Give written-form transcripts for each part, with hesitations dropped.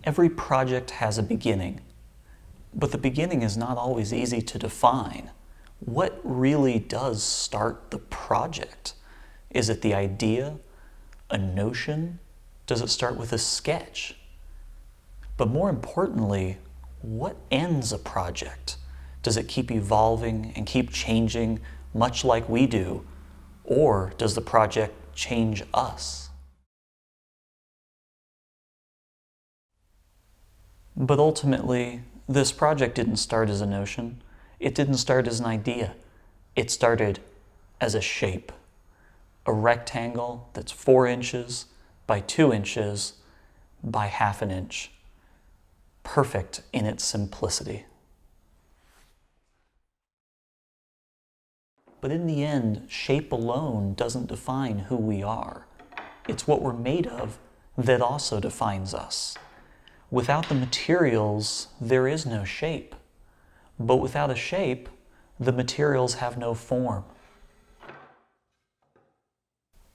Every project has a beginning, but the beginning is not always easy to define. What really does start the project? Is it the idea, a notion? Does it start with a sketch? But more importantly, what ends a project? Does it keep evolving and keep changing much like we do? Or does the project change us? But ultimately, this project didn't start as a notion. It didn't start as an idea. It started as a shape. A rectangle that's 4 inches by 2 inches by ½ an inch. Perfect in its simplicity. But in the end, shape alone doesn't define who we are. It's what we're made of that also defines us. Without the materials, there is no shape. But without a shape, the materials have no form.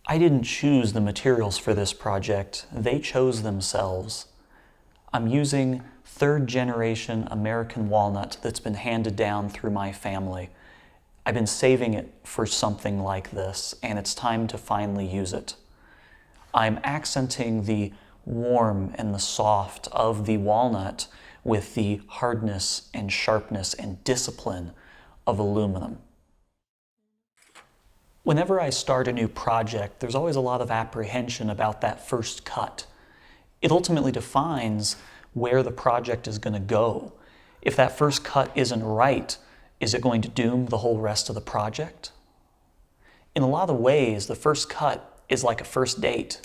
I didn't choose the materials for this project. They chose themselves. I'm using 3rd generation American walnut that's been handed down through my family. I've been saving it for something like this, and it's time to finally use it. I'm accenting the warm and the soft of the walnut with the hardness and sharpness and discipline of aluminum. Whenever I start a new project, there's always a lot of apprehension about that first cut. It ultimately defines where the project is going to go. If that first cut isn't right, is it going to doom the whole rest of the project? In a lot of ways, the first cut is like a first date.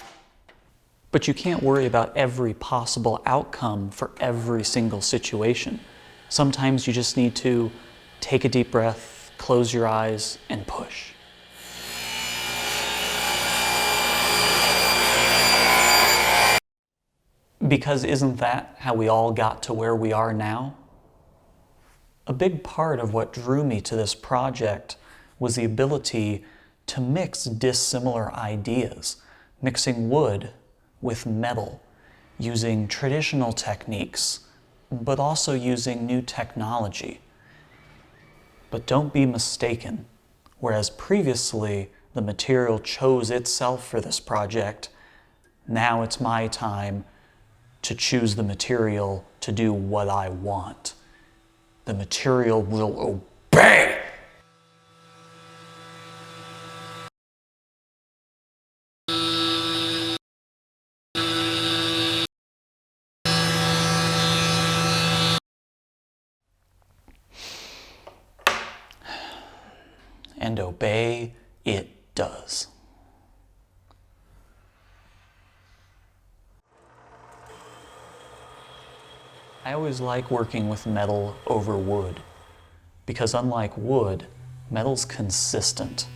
But you can't worry about every possible outcome for every single situation. Sometimes you just need to take a deep breath, close your eyes, and push. Because isn't that how we all got to where we are now? A big part of what drew me to this project was the ability to mix dissimilar ideas, mixing wood with metal, using traditional techniques, but also using new technology. But don't be mistaken, whereas previously the material chose itself for this project, now it's my time to choose the material to do what I want. The material will obey! And obey it does. I always like working with metal over wood, because unlike wood, metal's consistent.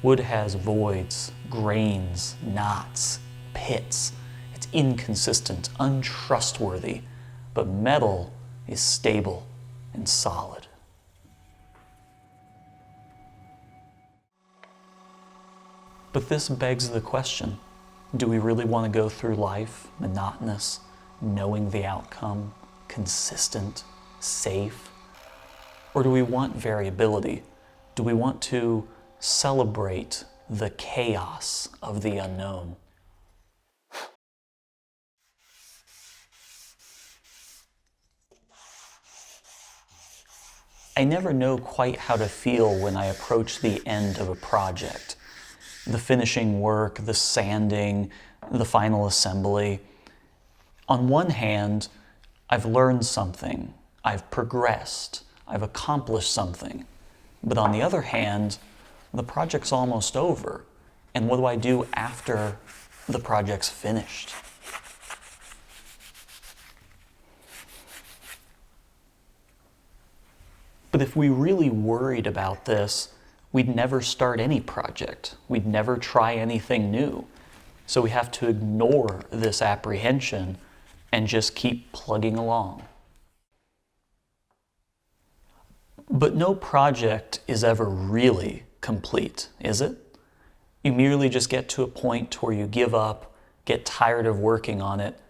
Wood has voids, grains, knots, pits. It's inconsistent, untrustworthy, but metal is stable and solid. But this begs the question, do we really want to go through life monotonous, knowing the outcome, consistent, safe? Or do we want variability? Do we want to celebrate the chaos of the unknown? I never know quite how to feel when I approach the end of a project. The finishing work, the sanding, the final assembly. On one hand, I've learned something, I've progressed, I've accomplished something. But on the other hand, the project's almost over. And what do I do after the project's finished? But if we really worried about this, we'd never start any project. We'd never try anything new. So we have to ignore this apprehension and just keep plugging along. But no project is ever really complete, is it? You merely just get to a point where you give up, get tired of working on it,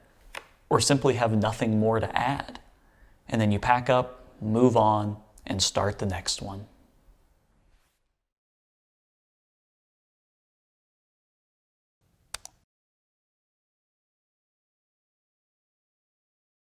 or simply have nothing more to add. And then you pack up, move on, and start the next one.